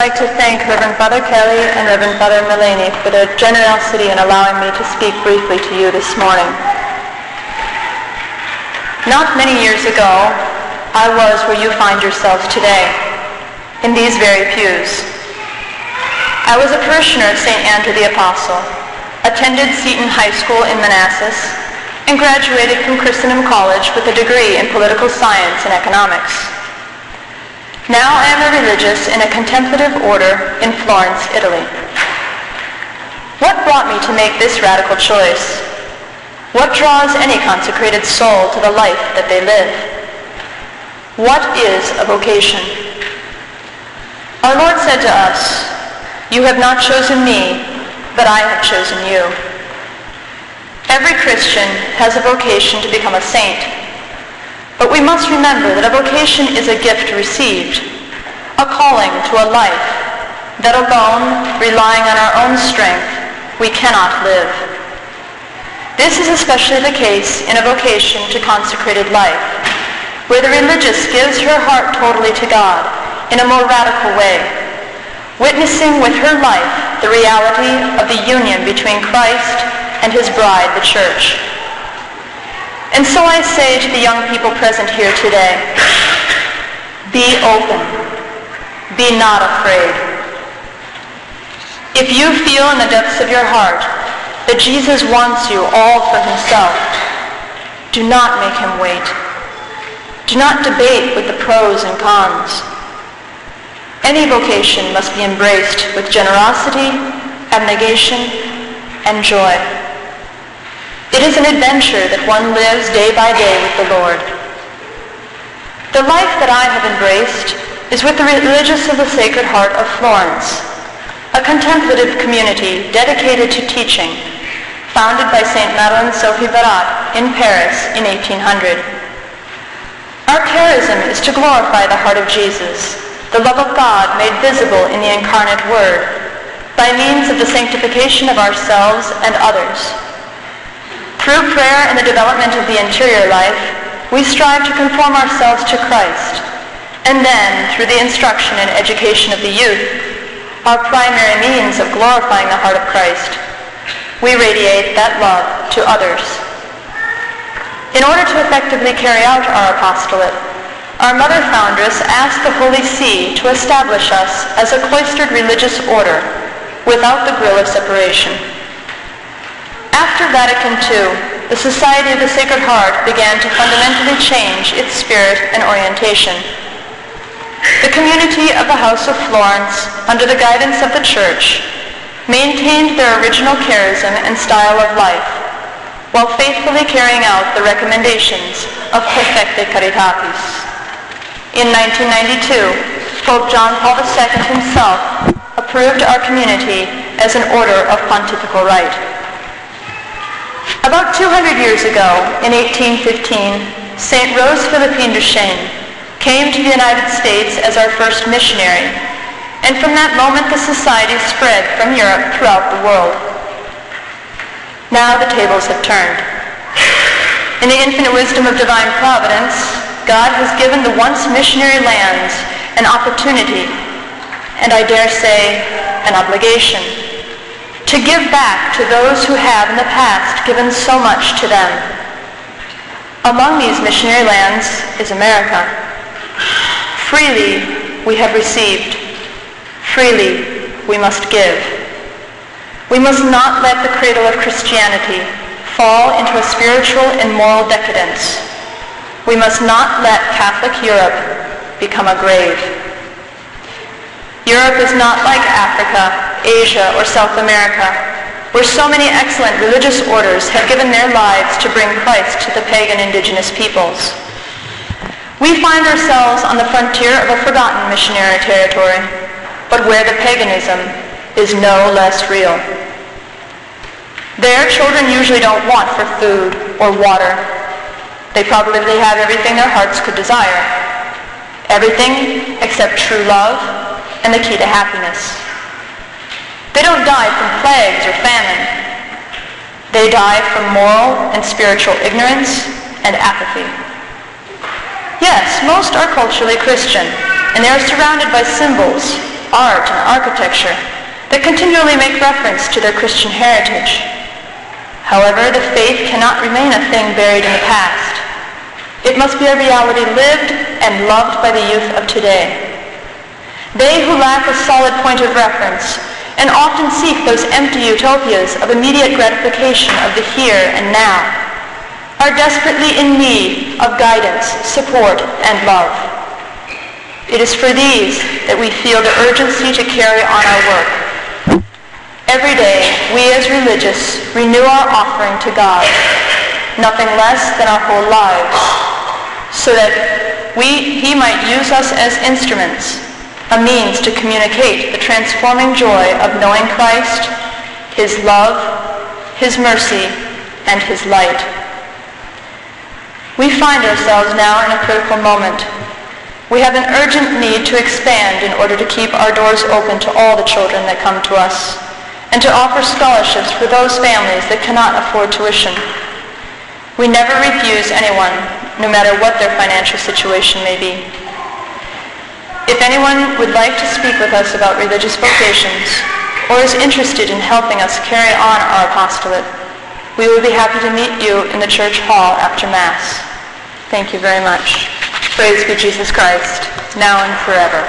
I'd like to thank Reverend Father Kelly and Reverend Father Mullaney for their generosity in allowing me to speak briefly to you this morning. Not many years ago, I was where you find yourselves today, in these very pews. I was a parishioner of St. Andrew the Apostle, attended Seton School in Manassas, and graduated from Christendom College with a degree in political science and economics. Now I am a religious in a contemplative order in Florence, Italy. What brought me to make this radical choice? What draws any consecrated soul to the life that they live? What is a vocation? Our Lord said to us, "You have not chosen me, but I have chosen you." Every Christian has a vocation to become a saint. But we must remember that a vocation is a gift received, a calling to a life that alone, relying on our own strength, we cannot live. This is especially the case in a vocation to consecrated life, where the religious gives her heart totally to God in a more radical way, witnessing with her life the reality of the union between Christ and his bride, the Church. And so I say to the young people present here today, be open, be not afraid. If you feel in the depths of your heart that Jesus wants you all for himself, do not make him wait. Do not debate with the pros and cons. Any vocation must be embraced with generosity, abnegation, and joy. It is an adventure that one lives day by day with the Lord. The life that I have embraced is with the Religiose of the Sacred Heart of Florence, a contemplative community dedicated to teaching, founded by St. Madeleine Sophie Barat in Paris in 1800. Our charism is to glorify the heart of Jesus, the love of God made visible in the incarnate Word, by means of the sanctification of ourselves and others. Through prayer and the development of the interior life, we strive to conform ourselves to Christ, and then, through the instruction and education of the youth, our primary means of glorifying the heart of Christ, we radiate that love to others. In order to effectively carry out our apostolate, our Mother Foundress asked the Holy See to establish us as a cloistered religious order without the grill of separation. After Vatican II, the Society of the Sacred Heart began to fundamentally change its spirit and orientation. The community of the House of Florence, under the guidance of the Church, maintained their original charism and style of life, while faithfully carrying out the recommendations of Perfecte Caritatis. In 1992, Pope John Paul II himself approved our community as an order of pontifical right. About 200 years ago, in 1815, St. Rose Philippine Duchesne came to the United States as our first missionary, and from that moment the society spread from Europe throughout the world. Now the tables have turned. In the infinite wisdom of divine providence, God has given the once missionary lands an opportunity, and I dare say, an obligation, to give back to those who have in the past given so much to them. Among these missionary lands is America. Freely we have received. Freely we must give. We must not let the cradle of Christianity fall into a spiritual and moral decadence. We must not let Catholic Europe become a grave. Europe is not like Africa, Asia, or South America, where so many excellent religious orders have given their lives to bring Christ to the pagan indigenous peoples. We find ourselves on the frontier of a forgotten missionary territory, but where the paganism is no less real. There, children usually don't want for food or water. They probably have everything their hearts could desire. Everything except true love and the key to happiness. They don't die from plagues or famine. They die from moral and spiritual ignorance and apathy. Yes, most are culturally Christian, and they are surrounded by symbols, art and architecture that continually make reference to their Christian heritage. However, the faith cannot remain a thing buried in the past. It must be a reality lived and loved by the youth of today. They who lack a solid point of reference and often seek those empty utopias of immediate gratification of the here and now are desperately in need of guidance, support, and love. It is for these that we feel the urgency to carry on our work. Every day, we as religious renew our offering to God, nothing less than our whole lives, so that He might use us as instruments, a means to communicate the transforming joy of knowing Christ, His love, His mercy, and His light. We find ourselves now in a critical moment. We have an urgent need to expand in order to keep our doors open to all the children that come to us, and to offer scholarships for those families that cannot afford tuition. We never refuse anyone, no matter what their financial situation may be. If anyone would like to speak with us about religious vocations, or is interested in helping us carry on our apostolate, we will be happy to meet you in the church hall after Mass. Thank you very much. Praise be Jesus Christ, now and forever.